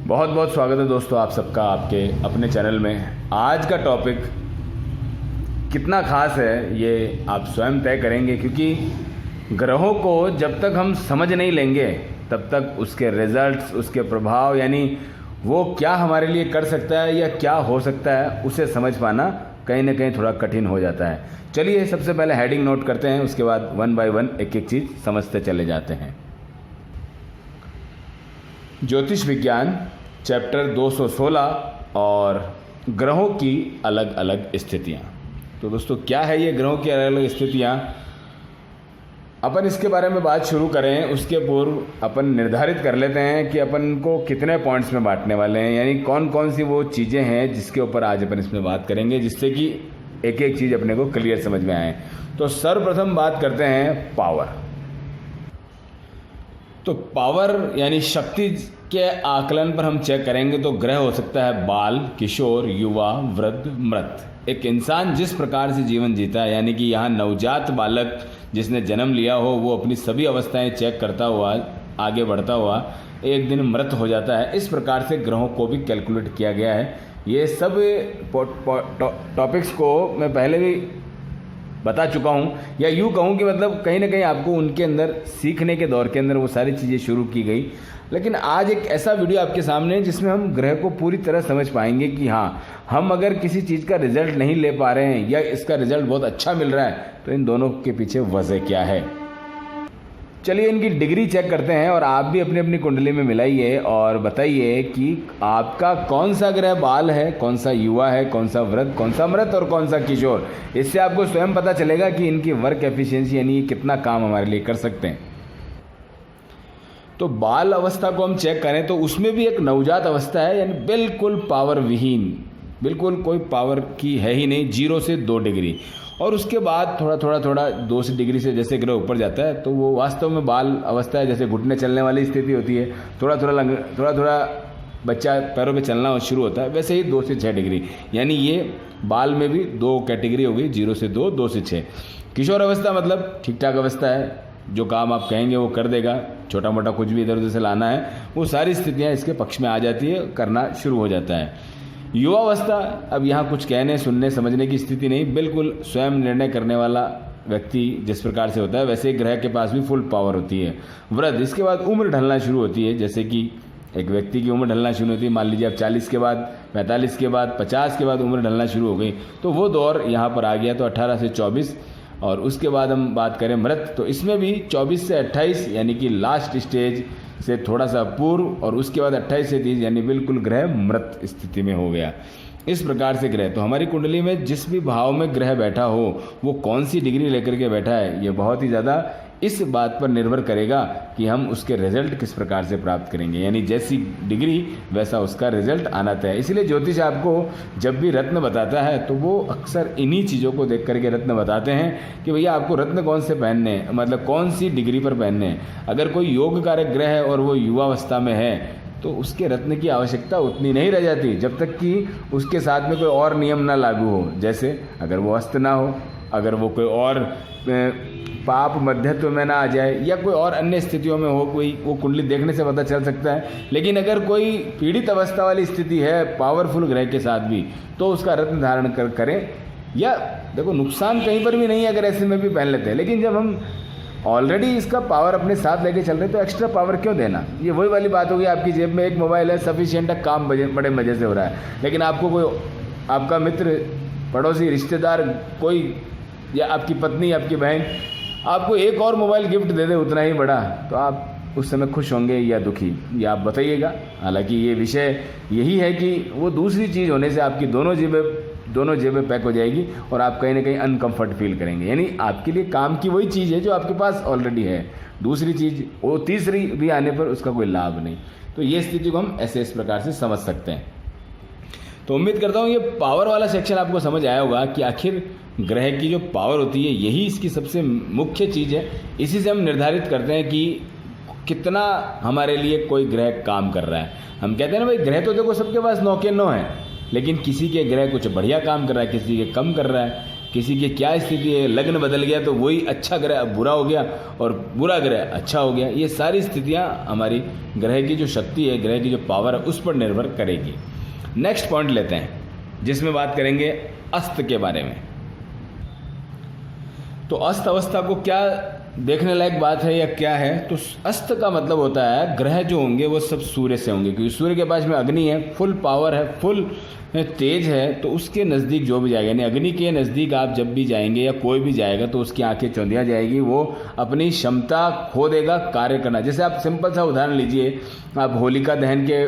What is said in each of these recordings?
बहुत बहुत स्वागत है दोस्तों आप सबका आपके अपने चैनल में। आज का टॉपिक कितना खास है ये आप स्वयं तय करेंगे, क्योंकि ग्रहों को जब तक हम समझ नहीं लेंगे तब तक उसके रिजल्ट्स, उसके प्रभाव, यानी वो क्या हमारे लिए कर सकता है या क्या हो सकता है, उसे समझ पाना कहीं ना कहीं थोड़ा कठिन हो जाता है। चलिए सबसे पहले हेडिंग नोट करते हैं, उसके बाद वन बाय वन एक एक चीज़ समझते चले जाते हैं। ज्योतिष विज्ञान चैप्टर 216 और ग्रहों की अलग अलग स्थितियाँ। तो दोस्तों क्या है ये ग्रहों की अलग अलग स्थितियाँ? अपन इसके बारे में बात शुरू करें उसके पूर्व अपन निर्धारित कर लेते हैं कि अपन को कितने पॉइंट्स में बांटने वाले हैं, यानी कौन कौन सी वो चीज़ें हैं जिसके ऊपर आज अपन इसमें बात करेंगे, जिससे कि एक एक चीज़ अपने को क्लियर समझ में आए। तो सर्वप्रथम बात करते हैं पावर। तो पावर यानी शक्ति के आकलन पर हम चेक करेंगे तो ग्रह हो सकता है बाल, किशोर, युवा, वृद्ध, मृत। एक इंसान जिस प्रकार से जीवन जीता है, यानी कि यहाँ नवजात बालक जिसने जन्म लिया हो वो अपनी सभी अवस्थाएं चेक करता हुआ आगे बढ़ता हुआ एक दिन मृत हो जाता है। इस प्रकार से ग्रहों को भी कैलकुलेट किया गया है। ये सब टॉपिक्स को मैं पहले भी बता चुका हूँ, या यूँ कहूँ कि मतलब कहीं ना कहीं आपको उनके अंदर सीखने के दौर के अंदर वो सारी चीज़ें शुरू की गई। लेकिन आज एक ऐसा वीडियो आपके सामने है जिसमें हम ग्रह को पूरी तरह समझ पाएंगे कि हाँ, हम अगर किसी चीज़ का रिजल्ट नहीं ले पा रहे हैं या इसका रिजल्ट बहुत अच्छा मिल रहा है तो इन दोनों के पीछे वजह क्या है। चलिए इनकी डिग्री चेक करते हैं और आप भी अपनी अपनी कुंडली में मिलाइए और बताइए कि आपका कौन सा ग्रह बाल है, कौन सा युवा है, कौन सा वृद्ध, कौन सा मृत और कौन सा किशोर। इससे आपको स्वयं पता चलेगा कि इनकी वर्क एफिशिएंसी यानी कितना काम हमारे लिए कर सकते हैं। तो बाल अवस्था को हम चेक करें तो उसमें भी एक नवजात अवस्था है, यानी बिल्कुल पावर विहीन, बिल्कुल कोई पावर की है ही नहीं, 0 से 2 डिग्री। और उसके बाद थोड़ा 2 से डिग्री से जैसे ग्रह ऊपर जाता है तो वो वास्तव में बाल अवस्था है, जैसे घुटने चलने वाली स्थिति होती है, थोड़ा बच्चा पैरों पे चलना शुरू होता है, वैसे ही 2 से 6 डिग्री, यानी ये बाल में भी 2 कैटेगरी हो गई, 0 से 2, 2 से 6। किशोर अवस्था मतलब ठीक ठाक अवस्था है, जो काम आप कहेंगे वो कर देगा, छोटा मोटा कुछ भी इधर उधर से लाना है वो सारी स्थितियाँ इसके पक्ष में आ जाती है, करना शुरू हो जाता है। युवा अवस्था, अब यहाँ कुछ कहने सुनने समझने की स्थिति नहीं, बिल्कुल स्वयं निर्णय करने वाला व्यक्ति जिस प्रकार से होता है वैसे ग्रह के पास भी फुल पावर होती है। वृद्ध, इसके बाद उम्र ढलना शुरू होती है, जैसे कि एक व्यक्ति की उम्र ढलना शुरू होती है, मान लीजिए अब 40 के बाद, 45 के बाद, 50 के बाद उम्र ढलना शुरू हो गई, तो वो दौर यहाँ पर आ गया। तो 18 से 24 और उसके बाद हम बात करें मृत, तो इसमें भी 24 से 28 यानी कि लास्ट स्टेज से थोड़ा सा पूर्व, और उसके बाद 28 से 30 यानी बिल्कुल ग्रह मृत स्थिति में हो गया। इस प्रकार से ग्रह, तो हमारी कुंडली में जिस भी भाव में ग्रह बैठा हो वो कौन सी डिग्री लेकर के बैठा है, ये बहुत ही ज़्यादा इस बात पर निर्भर करेगा कि हम उसके रिजल्ट किस प्रकार से प्राप्त करेंगे, यानी जैसी डिग्री वैसा उसका रिजल्ट आना तय है। इसलिए ज्योतिष आपको जब भी रत्न बताता है तो वो अक्सर इन्हीं चीज़ों को देख करके रत्न बताते हैं कि भैया आपको रत्न कौन से पहनने हैं, मतलब कौन सी डिग्री पर पहनने हैं। अगर कोई योग कारक ग्रह है और वो युवावस्था में है तो उसके रत्न की आवश्यकता उतनी नहीं रह जाती जब तक कि उसके साथ में कोई और नियम ना लागू हो, जैसे अगर वो अस्त ना हो, अगर वो कोई और पाप मध्यत्व में ना आ जाए, या कोई और अन्य स्थितियों में हो, कोई वो कुंडली देखने से पता चल सकता है। लेकिन अगर कोई पीड़ित अवस्था वाली स्थिति है पावरफुल ग्रह के साथ भी, तो उसका रत्न धारण करें। या देखो नुकसान कहीं पर भी नहीं है अगर ऐसे में भी पहन लेते हैं, लेकिन जब हम ऑलरेडी इसका पावर अपने साथ लेके चल रहे हैं तो एक्स्ट्रा पावर क्यों देना। ये वही वाली बात होगी, आपकी जेब में एक मोबाइल है, सफिशिएंट है, काम बड़े मज़े से हो रहा है, लेकिन आपको कोई आपका मित्र, पड़ोसी, रिश्तेदार कोई, या आपकी पत्नी, आपकी बहन आपको एक और मोबाइल गिफ्ट दे दे उतना ही बड़ा, तो आप उस समय खुश होंगे या दुखी, ये आप बताइएगा। हालांकि ये विषय यही है कि वो दूसरी चीज़ होने से आपकी दोनों जेबें पैक हो जाएगी और आप कहीं ना कहीं अनकंफर्ट फील करेंगे, यानी आपके लिए काम की वही चीज़ है जो आपके पास ऑलरेडी है, दूसरी चीज़ वो तीसरी भी आने पर उसका कोई लाभ नहीं। तो ये स्थिति को हम ऐसे इस प्रकार से समझ सकते हैं। तो उम्मीद करता हूँ ये पावर वाला सेक्शन आपको समझ आया होगा कि आखिर ग्रह की जो पावर होती है यही इसकी सबसे मुख्य चीज़ है। इसी से हम निर्धारित करते हैं कि कितना हमारे लिए कोई ग्रह काम कर रहा है। हम कहते हैं ना भाई, ग्रह तो देखो सबके पास 9 के 9 है, लेकिन किसी के ग्रह कुछ बढ़िया काम कर रहा है, किसी के कम कर रहा है, किसी की क्या स्थिति है, लग्न बदल गया तो वही अच्छा ग्रह अब बुरा हो गया और बुरा ग्रह अच्छा हो गया। ये सारी स्थितियां हमारी ग्रह की जो शक्ति है, ग्रह की जो पावर है, उस पर निर्भर करेगी। नेक्स्ट पॉइंट लेते हैं जिसमें बात करेंगे अस्त के बारे में। तो अस्त अवस्था को क्या देखने लायक बात है या क्या है? तो अस्त का मतलब होता है ग्रह जो होंगे वो सब सूर्य से होंगे, क्योंकि सूर्य के पास में अग्नि है, फुल पावर है, फुल तेज है, तो उसके नज़दीक जो भी जाएगा, यानी अग्नि के नज़दीक आप जब भी जाएंगे या कोई भी जाएगा तो उसकी आंखें चौंधिया जाएगी, वो अपनी क्षमता खो देगा कार्य करना। जैसे आप सिंपल सा उदाहरण लीजिए, आप होलिका दहन के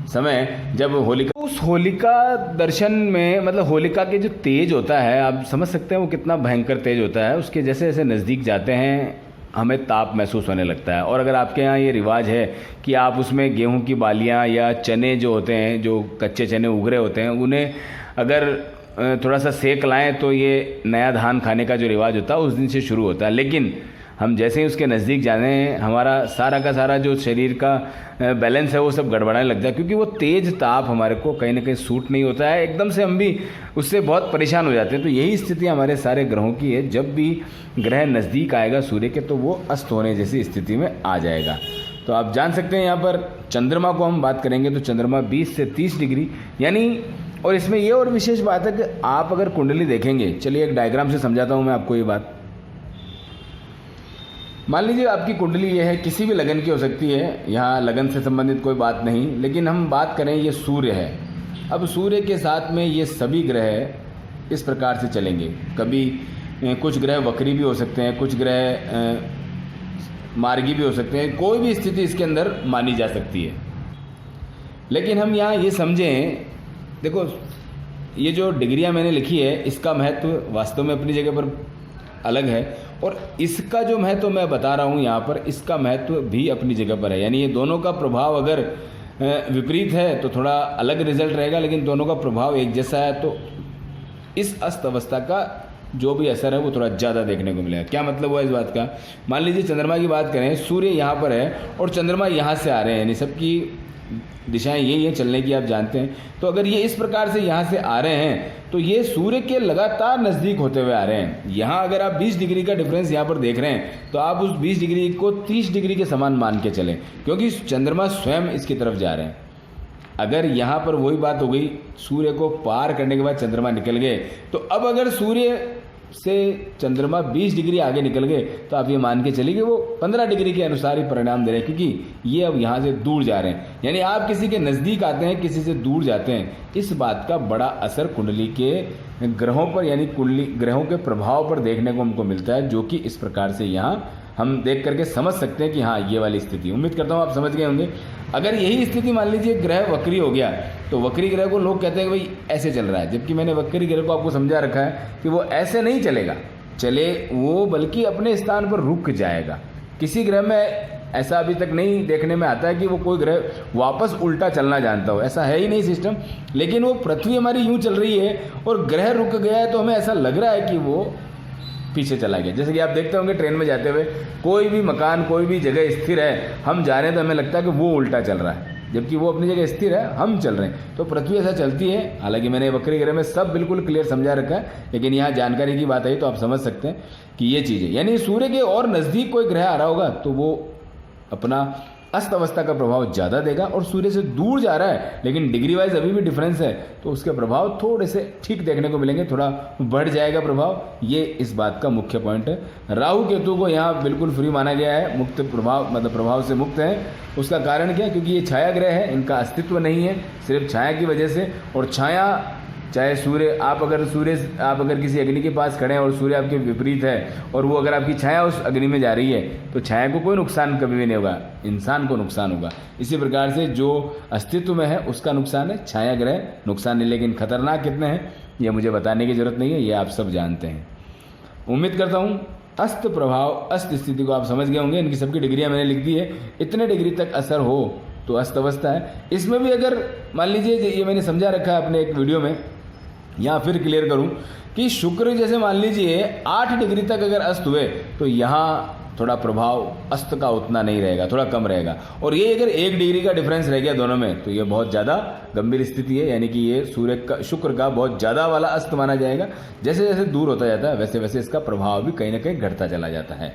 समय जब होलिका, उस होलिका दर्शन में मतलब होलिका के जो तेज होता है, आप समझ सकते हैं वो कितना भयंकर तेज होता है। उसके जैसे जैसे नज़दीक जाते हैं हमें ताप महसूस होने लगता है। और अगर आपके यहाँ ये रिवाज है कि आप उसमें गेहूं की बालियाँ या चने जो होते हैं, जो कच्चे चने उगरे होते हैं, उन्हें अगर थोड़ा सा सेक लाएं तो ये नया धान खाने का जो रिवाज होता है उस दिन से शुरू होता है। लेकिन हम जैसे ही उसके नज़दीक जाते हैं हमारा सारा का सारा जो शरीर का बैलेंस है वो सब गड़बड़ाने लगता है, क्योंकि वो तेज ताप हमारे को कहीं ना कहीं सूट नहीं होता है, एकदम से हम भी उससे बहुत परेशान हो जाते हैं। तो यही स्थिति हमारे सारे ग्रहों की है। जब भी ग्रह नज़दीक आएगा सूर्य के तो वो अस्त होने जैसी स्थिति में आ जाएगा। तो आप जान सकते हैं यहाँ पर चंद्रमा को हम बात करेंगे तो चंद्रमा 20 से 30 डिग्री यानी, और इसमें ये और विशेष बात है कि आप अगर कुंडली देखेंगे, चलिए एक डायग्राम से समझाता हूँ मैं आपको ये बात। मान लीजिए आपकी कुंडली ये है, किसी भी लगन की हो सकती है, यहाँ लगन से संबंधित कोई बात नहीं, लेकिन हम बात करें ये सूर्य है। अब सूर्य के साथ में ये सभी ग्रह इस प्रकार से चलेंगे। कभी कुछ ग्रह वक्री भी हो सकते हैं, कुछ ग्रह मार्गी भी हो सकते हैं, कोई भी स्थिति इसके अंदर मानी जा सकती है। लेकिन हम यहाँ ये समझें, देखो ये जो डिग्रियाँ मैंने लिखी है इसका महत्व वास्तव में अपनी जगह पर अलग है, और इसका जो महत्व मैं बता रहा हूँ यहाँ पर, इसका महत्व भी अपनी जगह पर है। यानी ये दोनों का प्रभाव अगर विपरीत है तो थोड़ा अलग रिजल्ट रहेगा, लेकिन दोनों का प्रभाव एक जैसा है तो इस अस्त अवस्था का जो भी असर है वो थोड़ा ज़्यादा देखने को मिलेगा। क्या मतलब हुआ इस बात का? मान लीजिए चंद्रमा की बात करें, सूर्य यहाँ पर है और चंद्रमा यहाँ से आ रहे हैं, यानी सबकी दिशाएं यही है चलने की, आप जानते हैं। तो अगर ये इस प्रकार से यहाँ से आ रहे हैं तो ये सूर्य के लगातार नज़दीक होते हुए आ रहे हैं। यहाँ अगर आप 20 डिग्री का डिफरेंस यहाँ पर देख रहे हैं तो आप उस 20 डिग्री को 30 डिग्री के समान मान के चलें, क्योंकि चंद्रमा स्वयं इसकी तरफ जा रहे हैं। अगर यहाँ पर वही बात हो गई, सूर्य को पार करने के बाद चंद्रमा निकल गए, तो अब अगर सूर्य से चंद्रमा 20 डिग्री आगे निकल गए तो आप ये मान के चलिए वो 15 डिग्री के अनुसार ही परिणाम दे रहे हैं, क्योंकि ये अब यहाँ से दूर जा रहे हैं। यानी आप किसी के नज़दीक आते हैं, किसी से दूर जाते हैं, इस बात का बड़ा असर कुंडली के ग्रहों पर, यानी कुंडली ग्रहों के प्रभाव पर देखने को हमको मिलता है, जो कि इस प्रकार से यहाँ हम देख करके समझ सकते हैं कि हाँ ये वाली स्थिति। उम्मीद करता हूँ आप समझ गए होंगे। अगर यही स्थिति मान लीजिए ग्रह वक्री हो गया तो वक्री ग्रह को लोग कहते हैं कि भाई ऐसे चल रहा है, जबकि मैंने वक्री ग्रह को आपको समझा रखा है कि वो ऐसे नहीं चलेगा, चले वो बल्कि अपने स्थान पर रुक जाएगा। किसी ग्रह में ऐसा अभी तक नहीं देखने में आता है कि वो कोई ग्रह वापस उल्टा चलना जानता हो, ऐसा है ही नहीं सिस्टम। लेकिन वो पृथ्वी हमारी यूँ चल रही है और ग्रह रुक गया है तो हमें ऐसा लग रहा है कि वो पीछे चला गया। जैसे कि आप देखते होंगे ट्रेन में जाते हुए, कोई भी मकान कोई भी जगह स्थिर है, हम जा रहे हैं तो हमें लगता है कि वो उल्टा चल रहा है, जबकि वो अपनी जगह स्थिर है, हम चल रहे हैं। तो पृथ्वी ऐसा चलती है। हालांकि मैंने वक्री ग्रह में सब बिल्कुल क्लियर समझा रखा है, लेकिन यहाँ जानकारी की बात आई तो आप समझ सकते हैं कि ये चीज़ है। यानी सूर्य के और नज़दीक कोई ग्रह आ रहा होगा तो वो अपना अस्त अवस्था का प्रभाव ज़्यादा देगा, और सूर्य से दूर जा रहा है लेकिन डिग्री वाइज अभी भी डिफरेंस है तो उसके प्रभाव थोड़े से ठीक देखने को मिलेंगे, थोड़ा बढ़ जाएगा प्रभाव। ये इस बात का मुख्य पॉइंट है। राहु केतु को यहाँ बिल्कुल फ्री माना गया है, मुक्त प्रभाव मतलब प्रभाव से मुक्त है। उसका कारण क्या? क्योंकि ये छाया ग्रह है, इनका अस्तित्व नहीं है सिर्फ छाया की वजह से। और छाया चाहे सूर्य आप अगर किसी अग्नि के पास खड़े हैं और सूर्य आपके विपरीत है और वो अगर आपकी छाया उस अग्नि में जा रही है तो छाया को कोई नुकसान कभी भी नहीं होगा, इंसान को नुकसान होगा। इसी प्रकार से जो अस्तित्व में है उसका नुकसान है, छाया ग्रह नुकसान नहीं। लेकिन खतरनाक कितने हैं ये मुझे बताने की जरूरत नहीं है, ये आप सब जानते हैं। उम्मीद करता हूँ अस्त प्रभाव, अस्त स्थिति को आप समझ गए होंगे। इनकी सबकी डिग्रियाँ मैंने लिख दी है, इतने डिग्री तक असर हो तो अस्त अवस्था है। इसमें भी अगर मान लीजिए ये मैंने समझा रखा है अपने एक वीडियो में, यहाँ फिर क्लियर करूं कि शुक्र जैसे मान लीजिए 8 डिग्री तक अगर अस्त हुए तो यहाँ थोड़ा प्रभाव अस्त का उतना नहीं रहेगा, थोड़ा कम रहेगा। और ये अगर 1 डिग्री का डिफरेंस रह गया दोनों में तो ये बहुत ज़्यादा गंभीर स्थिति है, यानी कि ये शुक्र का बहुत ज़्यादा वाला अस्त माना जाएगा। जैसे जैसे दूर होता जाता है वैसे वैसे इसका प्रभाव भी कहीं ना कहीं घटता चला जाता है।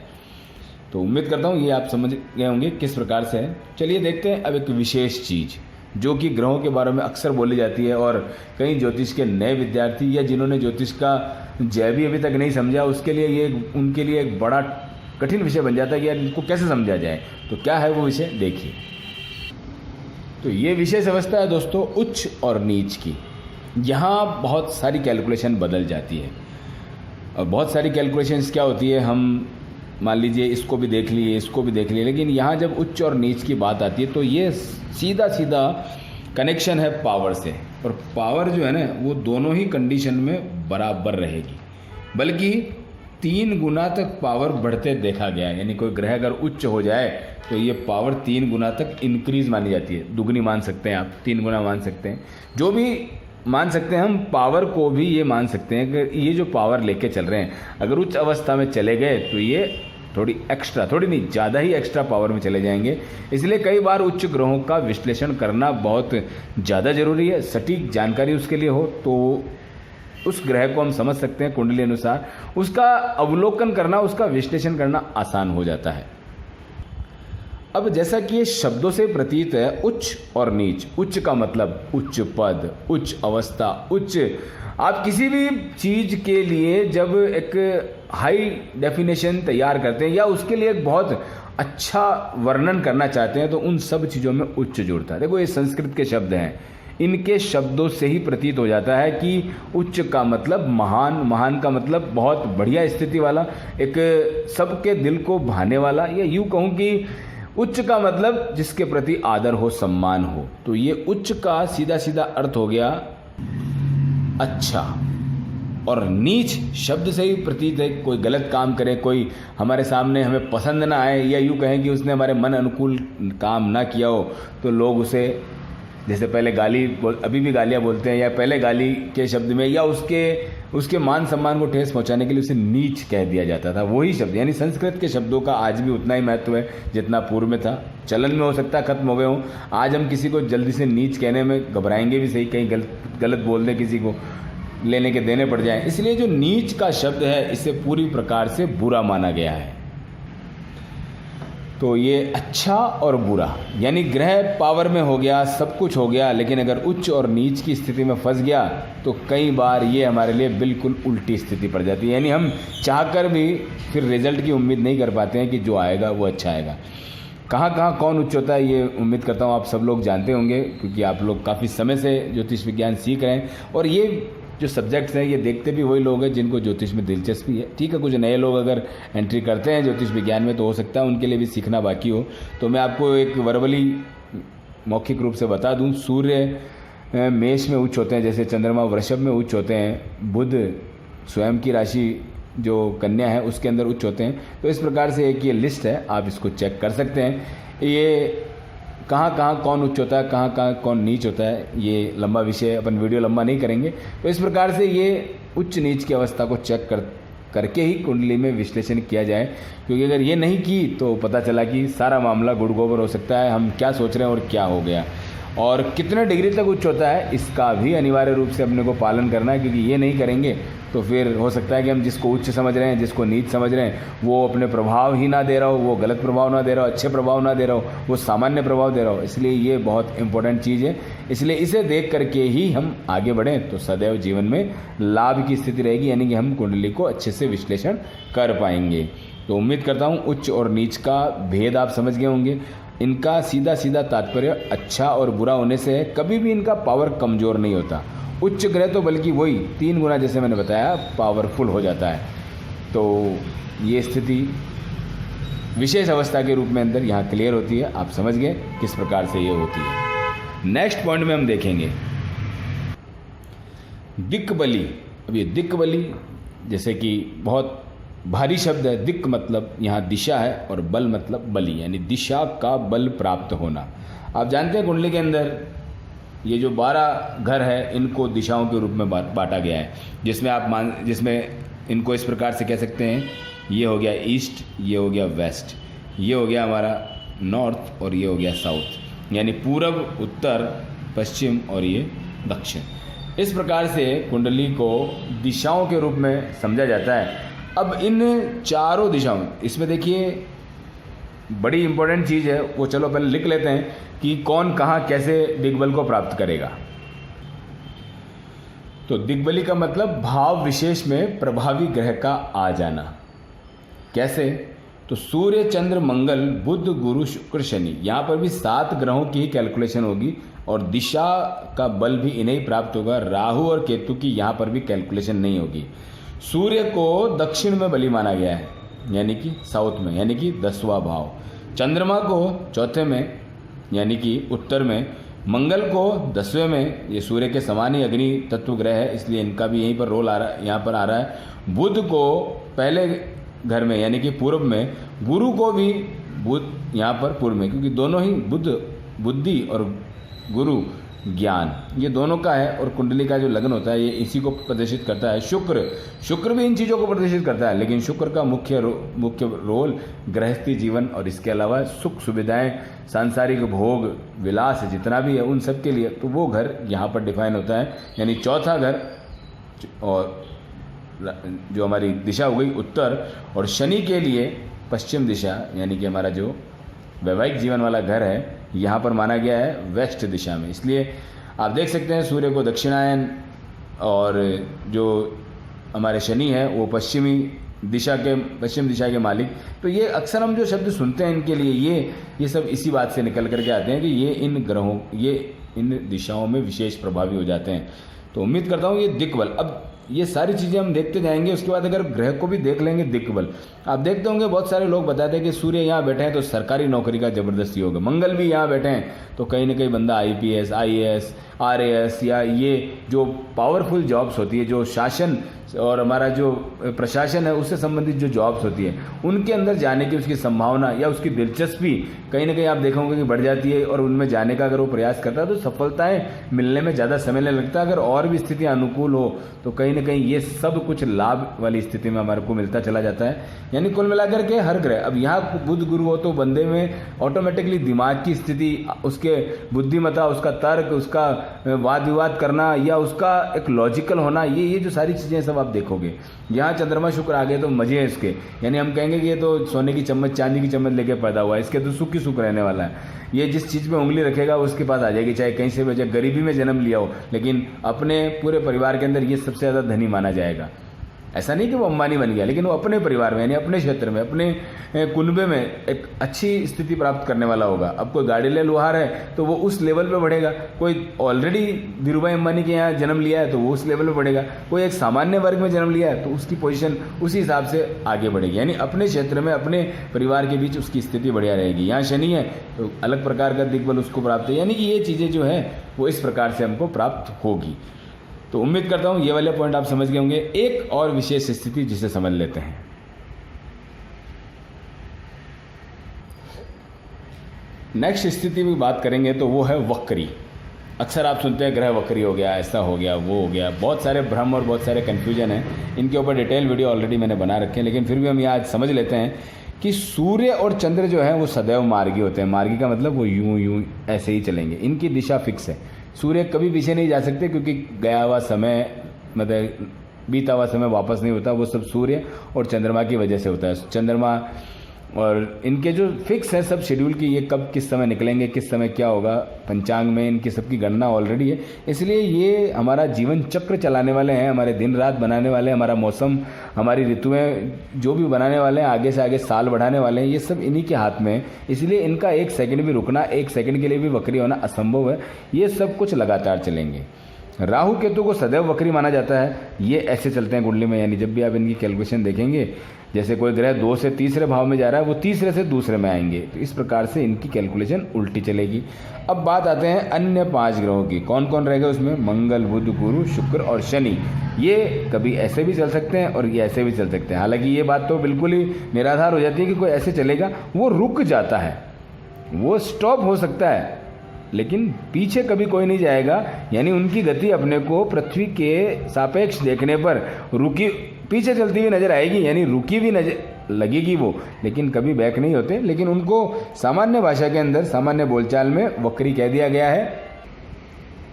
तो उम्मीद करता हूँ ये आप समझ गए होंगे किस प्रकार से है। चलिए देखते हैं अब एक विशेष चीज़ जो कि ग्रहों के बारे में अक्सर बोली जाती है, और कई ज्योतिष के नए विद्यार्थी या जिन्होंने ज्योतिष का जय भी अभी तक नहीं समझा उसके लिए ये उनके लिए एक बड़ा कठिन विषय बन जाता है कि यार इनको कैसे समझा जाए। तो क्या है वो विषय, देखिए। तो ये विशेष अवस्था है दोस्तों उच्च और नीच की। यहाँ बहुत सारी कैलकुलेशन बदल जाती है, और बहुत सारी कैलकुलेशंस क्या होती है, हम मान लीजिए इसको भी देख लिए इसको भी देख लिए, लेकिन यहाँ जब उच्च और नीच की बात आती है तो ये सीधा सीधा कनेक्शन है पावर से। और पावर जो है ना वो दोनों ही कंडीशन में बराबर रहेगी, बल्कि 3 गुना तक पावर बढ़ते देखा गया है। यानी कोई ग्रह अगर उच्च हो जाए तो ये पावर 3 गुना तक इंक्रीज मानी जाती है। दुगनी मान सकते हैं आप, 3 गुना मान सकते हैं, जो भी मान सकते हैं हम। पावर को भी ये मान सकते हैं कि ये जो पावर लेके चल रहे हैं अगर उच्च अवस्था में चले गए तो ये थोड़ी एक्स्ट्रा, थोड़ी नहीं ज़्यादा ही एक्स्ट्रा पावर में चले जाएंगे। इसलिए कई बार उच्च ग्रहों का विश्लेषण करना बहुत ज़्यादा ज़रूरी है। सटीक जानकारी उसके लिए हो तो उस ग्रह को हम समझ सकते हैं कुंडली अनुसार, उसका अवलोकन करना, उसका विश्लेषण करना आसान हो जाता है। अब जैसा कि ये शब्दों से प्रतीत है उच्च और नीच। उच्च का मतलब उच्च पद, उच्च अवस्था, उच्च। आप किसी भी चीज़ के लिए जब एक हाई डेफिनेशन तैयार करते हैं या उसके लिए एक बहुत अच्छा वर्णन करना चाहते हैं तो उन सब चीज़ों में उच्च जुड़ता है। देखो ये संस्कृत के शब्द हैं, इनके शब्दों से ही प्रतीत हो जाता है कि उच्च का मतलब महान, महान का मतलब बहुत बढ़िया स्थिति वाला, एक सबके दिल को भाने वाला, या यूँ कहूँ कि उच्च का मतलब जिसके प्रति आदर हो, सम्मान हो। तो ये उच्च का सीधा सीधा अर्थ हो गया अच्छा। और नीच शब्द से ही प्रतीत है कोई गलत काम करे, कोई हमारे सामने हमें पसंद ना आए, या यूँ कहें कि उसने हमारे मन अनुकूल काम ना किया हो तो लोग उसे, जैसे पहले गाली अभी भी गालियाँ बोलते हैं, या पहले गाली के शब्द में या उसके मान सम्मान को ठेस पहुंचाने के लिए उसे नीच कह दिया जाता था। वही शब्द, यानी संस्कृत के शब्दों का आज भी उतना ही महत्व है जितना पूर्व में था। चलन में हो सकता है खत्म हो गए हों, आज हम किसी को जल्दी से नीच कहने में घबराएंगे भी सही, कहीं गलत बोल दें, किसी को लेने के देने पड़ जाए। इसलिए जो नीच का शब्द है इसे पूरी प्रकार से बुरा माना गया है। तो ये अच्छा और बुरा, यानी ग्रह पावर में हो गया, सब कुछ हो गया, लेकिन अगर उच्च और नीच की स्थिति में फंस गया तो कई बार ये हमारे लिए बिल्कुल उल्टी स्थिति पड़ जाती है। यानी हम चाहकर भी फिर रिजल्ट की उम्मीद नहीं कर पाते हैं कि जो आएगा वो अच्छा आएगा। कहाँ कहाँ कौन उच्च होता है ये उम्मीद करता हूँ आप सब लोग जानते होंगे, क्योंकि आप लोग काफ़ी समय से ज्योतिष विज्ञान सीख रहे हैं। और ये जो सब्जेक्ट्स हैं ये देखते भी वही लोग हैं जिनको ज्योतिष में दिलचस्पी है। ठीक है, कुछ नए लोग अगर एंट्री करते हैं ज्योतिष विज्ञान में तो हो सकता है उनके लिए भी सीखना बाकी हो। तो मैं आपको एक वर्बली मौखिक रूप से बता दूं, सूर्य मेष में उच्च होते हैं, जैसे चंद्रमा वृषभ में उच्च होते हैं, बुध स्वयं की राशि जो कन्या है उसके अंदर उच्च होते हैं। तो इस प्रकार से एक ये लिस्ट है, आप इसको चेक कर सकते हैं। ये कहाँ कहाँ कौन उच्च होता है, कहाँ कहाँ कौन नीच होता है, ये लंबा विषय है, अपन वीडियो लंबा नहीं करेंगे। तो इस प्रकार से ये उच्च नीच की अवस्था को चेक करके ही कुंडली में विश्लेषण किया जाए, क्योंकि अगर ये नहीं की तो पता चला कि सारा मामला गुड़ गोबर हो सकता है, हम क्या सोच रहे हैं और क्या हो गया। और कितने डिग्री तक उच्च होता है इसका भी अनिवार्य रूप से अपने को पालन करना है, क्योंकि ये नहीं करेंगे तो फिर हो सकता है कि हम जिसको उच्च समझ रहे हैं, जिसको नीच समझ रहे हैं, वो अपने प्रभाव ही ना दे रहा हो, वो गलत प्रभाव ना दे रहा हो, अच्छे प्रभाव ना दे रहा हो, वो सामान्य प्रभाव दे रहा हो। इसलिए ये बहुत इंपॉर्टेंट चीज़ है। इसलिए इसे देख करके ही हम आगे बढ़ें तो सदैव जीवन में लाभ की स्थिति रहेगी, यानी कि हम कुंडली को अच्छे से विश्लेषण कर पाएंगे। तो उम्मीद करता हूँ उच्च और नीच का भेद आप समझ गए होंगे। इनका सीधा सीधा तात्पर्य अच्छा और बुरा होने से है, कभी भी इनका पावर कमज़ोर नहीं होता। उच्च ग्रह तो बल्कि वही 3 गुना जैसे मैंने बताया पावरफुल हो जाता है। तो ये स्थिति विशेष अवस्था के रूप में अंदर यहाँ क्लियर होती है। आप समझ गए किस प्रकार से ये होती है। नेक्स्ट पॉइंट में हम देखेंगे दिक्बली। अब ये दिक्बली जैसे कि बहुत भारी शब्द है। दिक् मतलब यहाँ दिशा है और बल मतलब बली, यानी दिशा का बल प्राप्त होना। आप जानते हैं कुंडली के अंदर ये जो 12 घर है इनको दिशाओं के रूप में बांटा गया है, जिसमें इनको इस प्रकार से कह सकते हैं, ये हो गया ईस्ट, ये हो गया वेस्ट, ये हो गया हमारा नॉर्थ और ये हो गया साउथ, यानी पूरब, उत्तर, पश्चिम और ये दक्षिण। इस प्रकार से कुंडली को दिशाओं के रूप में समझा जाता है। अब इन चारों दिशाओं, इसमें देखिए बड़ी इंपॉर्टेंट चीज़ है, वो चलो पहले लिख लेते हैं कि कौन कहाँ कैसे दिग्बल को प्राप्त करेगा। तो दिग्बली का मतलब भाव विशेष में प्रभावी ग्रह का आ जाना। कैसे? तो सूर्य, चंद्र, मंगल, बुध, गुरु, शुक्र, शनि, यहाँ पर भी 7 ग्रहों की कैलकुलेशन होगी और दिशा का बल भी इन्हें ही प्राप्त होगा। राहु और केतु की यहाँ पर भी कैलकुलेशन नहीं होगी। सूर्य को दक्षिण में बली माना गया है, यानी कि साउथ में, यानी कि 10वां भाव। चंद्रमा को चौथे में, यानी कि उत्तर में। मंगल को 10वें में, ये सूर्य के समान ही अग्नि तत्व ग्रह है, इसलिए इनका भी यहीं पर रोल आ रहा है, यहाँ पर आ रहा है। बुध को पहले घर में, यानी कि पूर्व में। गुरु को भी बुध यहाँ पर पूर्व में, क्योंकि दोनों ही बुध बुद्धि और गुरु ज्ञान, ये दोनों का है। और कुंडली का जो लग्न होता है ये इसी को प्रदर्शित करता है। शुक्र भी इन चीज़ों को प्रदर्शित करता है, लेकिन शुक्र का मुख्य रोल गृहस्थी जीवन और इसके अलावा सुख सुविधाएं, सांसारिक भोग विलास जितना भी है उन सब के लिए, तो वो घर यहाँ पर डिफाइन होता है, यानी चौथा घर। और जो हमारी दिशा हो गई उत्तर, और शनि के लिए पश्चिम दिशा, यानी कि हमारा जो वैवाहिक जीवन वाला घर है यहाँ पर माना गया है वेस्ट दिशा में। इसलिए आप देख सकते हैं सूर्य को दक्षिणायन, और जो हमारे शनि है वो पश्चिम दिशा के मालिक। तो ये अक्सर हम जो शब्द सुनते हैं इनके लिए ये सब इसी बात से निकल करके आते हैं कि ये इन दिशाओं में विशेष प्रभावी हो जाते हैं। तो उम्मीद करता हूँ ये दिक्बल, अब ये सारी चीज़ें हम देखते जाएंगे। उसके बाद अगर ग्रह को भी देख लेंगे दिक्बल, आप देखते होंगे बहुत सारे लोग बताते हैं कि सूर्य यहाँ बैठे हैं तो सरकारी नौकरी का जबरदस्त योग है। मंगल भी यहाँ बैठे हैं तो कहीं ना कहीं बंदा IPS, IAS, RAS या ये जो पावरफुल जॉब्स होती है, जो शासन और हमारा जो प्रशासन है उससे संबंधित जो जॉब्स होती है, उनके अंदर जाने की उसकी संभावना या उसकी दिलचस्पी कहीं ना कहीं आप देखोगे कि बढ़ जाती है। और उनमें जाने का अगर वो प्रयास करता है तो सफलताएं मिलने में ज़्यादा समय नहीं लगता। अगर और भी स्थितियां अनुकूल हो तो कहीं ना कहीं ये सब कुछ लाभ वाली स्थिति में हमारे को मिलता चला जाता है। यानी कुल मिलाकर के हर ग्रह, अब यहाँ बुध गुरु हो तो बंदे में ऑटोमेटिकली दिमाग की स्थिति, उसके बुद्धिमत्ता, उसका तर्क, उसका वाद विवाद करना या उसका एक लॉजिकल होना, ये जो सारी चीज़ें सब आप देखोगे। यहाँ चंद्रमा शुक्र आ गए तो मजे हैं इसके, यानी हम कहेंगे कि ये तो सोने की चम्मच चांदी की चम्मच लेके पैदा हुआ है, इसके तो सुख ही सुख रहने वाला है। ये जिस चीज़ में उंगली रखेगा उसके पास आ जाएगी, चाहे कहीं से भी, चाहे गरीबी में जन्म लिया हो, लेकिन अपने पूरे परिवार के अंदर ये सबसे ज़्यादा धनी माना जाएगा। ऐसा नहीं कि वो अंबानी बन गया, लेकिन वो अपने परिवार में, यानी अपने क्षेत्र में, अपने कुनबे में एक अच्छी स्थिति प्राप्त करने वाला होगा। अब कोई गाड़ी ले लुहार है तो वो उस लेवल पे बढ़ेगा, कोई ऑलरेडी धीरूभाई अंबानी के यहाँ जन्म लिया है तो वो उस लेवल पे बढ़ेगा, कोई एक सामान्य वर्ग में जन्म लिया है तो उसकी पोजीशन उसी हिसाब से आगे बढ़ेगी। यानी अपने क्षेत्र में, अपने परिवार के बीच उसकी स्थिति बढ़िया रहेगी। यहाँ शनि है तो अलग प्रकार का दिग्बल उसको प्राप्त है, यानी कि ये चीज़ें जो है वो इस प्रकार से हमको प्राप्त होगी। तो उम्मीद करता हूँ ये वाले पॉइंट आप समझ गए होंगे। एक और विशेष स्थिति जिसे समझ लेते हैं, नेक्स्ट स्थिति में बात करेंगे तो वो है वक्री। अक्सर आप सुनते हैं ग्रह वक्री हो गया, ऐसा हो गया, वो हो गया, बहुत सारे भ्रम और बहुत सारे कन्फ्यूजन हैं। इनके ऊपर डिटेल वीडियो ऑलरेडी मैंने बना रखे हैं, लेकिन फिर भी हम ये आज समझ लेते हैं कि सूर्य और चंद्र जो है वो सदैव मार्गी होते हैं। मार्गी का मतलब वो यूं ऐसे ही चलेंगे, इनकी दिशा फिक्स है। सूर्य कभी पीछे नहीं जा सकते, क्योंकि गया हुआ समय, मतलब बीता हुआ समय वापस नहीं होता, वो सब सूर्य और चंद्रमा की वजह से होता है। चंद्रमा और इनके जो फिक्स है सब शेड्यूल की, ये कब किस समय निकलेंगे, किस समय क्या होगा, पंचांग में इनकी सबकी गणना ऑलरेडी है। इसलिए ये हमारा जीवन चक्र चलाने वाले हैं, हमारे दिन रात बनाने वाले हैं, हमारा मौसम, हमारी ऋतुएं जो भी बनाने वाले हैं, आगे से आगे साल बढ़ाने वाले हैं, ये सब इन्हीं के हाथ में है। इसलिए इनका एक सेकंड भी रुकना, एक सेकंड के लिए भी वक्री होना असंभव है। ये सब कुछ लगातार चलेंगे। राहु केतु को सदैव वक्री माना जाता है। ये ऐसे चलते हैं कुंडली में, यानी जब भी आप इनकी कैलकुलेशन देखेंगे, जैसे कोई ग्रह 2 से तीसरे भाव में जा रहा है वो तीसरे से दूसरे में आएंगे, तो इस प्रकार से इनकी कैलकुलेशन उल्टी चलेगी। अब बात आते हैं अन्य 5 ग्रहों की। कौन कौन रहेगा उसमें? मंगल, बुध, गुरु, शुक्र और शनि। ये कभी ऐसे भी चल सकते हैं और ये ऐसे भी चल सकते हैं। हालांकि ये बात तो बिल्कुल ही निराधार हो जाती है कि कोई ऐसे चलेगा, वो रुक जाता है, वो स्टॉप हो सकता है, लेकिन पीछे कभी कोई नहीं जाएगा। यानी उनकी गति अपने को पृथ्वी के सापेक्ष देखने पर रुकी पीछे चलती हुई नजर आएगी, यानी रुकी हुई नजर लगेगी वो, लेकिन कभी बैक नहीं होते। लेकिन उनको सामान्य भाषा के अंदर, सामान्य बोलचाल में वक्री कह दिया गया है।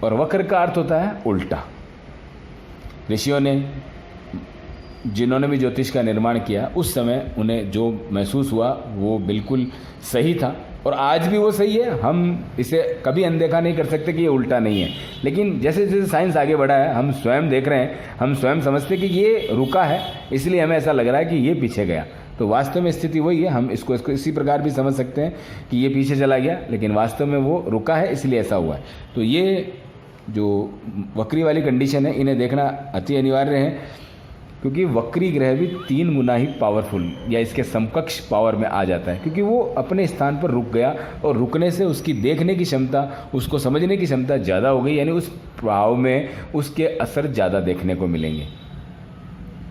और वक्र का अर्थ होता है उल्टा। ऋषियों ने, जिन्होंने भी ज्योतिष का निर्माण किया, उस समय उन्हें जो महसूस हुआ वो बिल्कुल सही था, और आज भी वो सही है। हम इसे कभी अनदेखा नहीं कर सकते कि ये उल्टा नहीं है। लेकिन जैसे जैसे साइंस आगे बढ़ा है, हम स्वयं देख रहे हैं, हम स्वयं समझते कि ये रुका है, इसलिए हमें ऐसा लग रहा है कि ये पीछे गया। तो वास्तव में स्थिति वही है। हम इसको इसी प्रकार भी समझ सकते हैं कि ये पीछे चला गया, लेकिन वास्तव में वो रुका है, इसलिए ऐसा हुआ है। तो ये जो वक्री वाली कंडीशन है, इन्हें देखना अति अनिवार्य है, क्योंकि वक्री ग्रह भी 3 गुना ही पावरफुल या इसके समकक्ष पावर में आ जाता है, क्योंकि वो अपने स्थान पर रुक गया, और रुकने से उसकी देखने की क्षमता, उसको समझने की क्षमता ज़्यादा हो गई, यानी उस प्रभाव में उसके असर ज़्यादा देखने को मिलेंगे।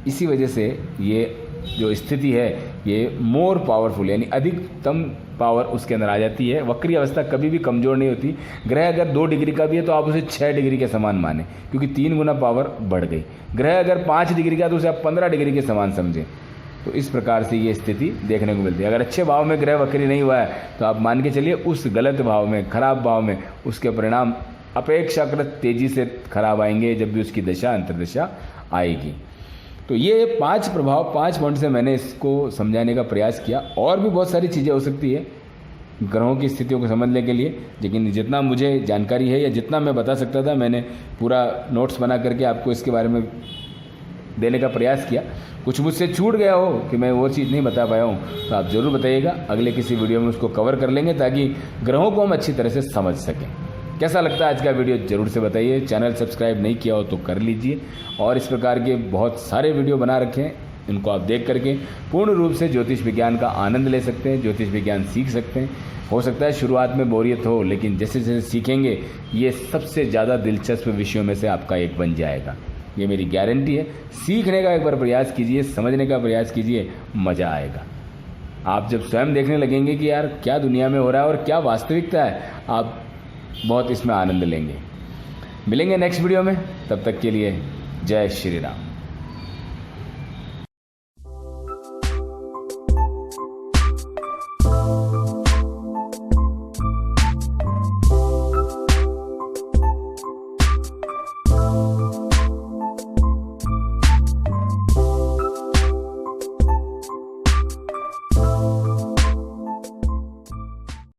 इसी वजह से ये जो स्थिति है ये मोर पावरफुल, यानी अधिकतम पावर उसके अंदर आ जाती है। वक्री अवस्था कभी भी कमज़ोर नहीं होती। ग्रह अगर 2 डिग्री का भी है तो आप उसे 6 डिग्री के समान माने, क्योंकि 3 गुना पावर बढ़ गई। ग्रह अगर 5 डिग्री का तो उसे आप 15 डिग्री के समान समझें। तो इस प्रकार से ये स्थिति देखने को मिलती है। अगर अच्छे भाव में ग्रह वक्री नहीं हुआ है तो आप मान के चलिए उस गलत भाव में, खराब भाव में उसके परिणाम अपेक्षाकृत तेज़ी से खराब आएंगे जब भी उसकी दशा अंतर्दशा आएगी। तो ये 5 प्रभाव, 5 पॉइंट से मैंने इसको समझाने का प्रयास किया। और भी बहुत सारी चीज़ें हो सकती है ग्रहों की स्थितियों को समझने के लिए, लेकिन जितना मुझे जानकारी है या जितना मैं बता सकता था, मैंने पूरा नोट्स बना करके आपको इसके बारे में देने का प्रयास किया। कुछ मुझसे छूट गया हो कि मैं वो चीज़ नहीं बता पाया हूँ तो आप ज़रूर बताइएगा, अगले किसी वीडियो में उसको कवर कर लेंगे, ताकि ग्रहों को हम अच्छी तरह से समझ सकें। कैसा लगता है आज का वीडियो ज़रूर से बताइए। चैनल सब्सक्राइब नहीं किया हो तो कर लीजिए, और इस प्रकार के बहुत सारे वीडियो बना रखे हैं, इनको आप देख करके पूर्ण रूप से ज्योतिष विज्ञान का आनंद ले सकते हैं, ज्योतिष विज्ञान सीख सकते हैं। हो सकता है शुरुआत में बोरियत हो, लेकिन जैसे जैसे सीखेंगे ये सबसे ज़्यादा दिलचस्प विषयों में से आपका एक बन जाएगा, ये मेरी गारंटी है। सीखने का एक बार प्रयास कीजिए, समझने का प्रयास कीजिए, मज़ा आएगा। आप जब स्वयं देखने लगेंगे कि यार क्या दुनिया में हो रहा है और क्या वास्तविकता है, आप बहुत इसमें आनंद लेंगे। मिलेंगे नेक्स्ट वीडियो में, तब तक के लिए जय श्री राम।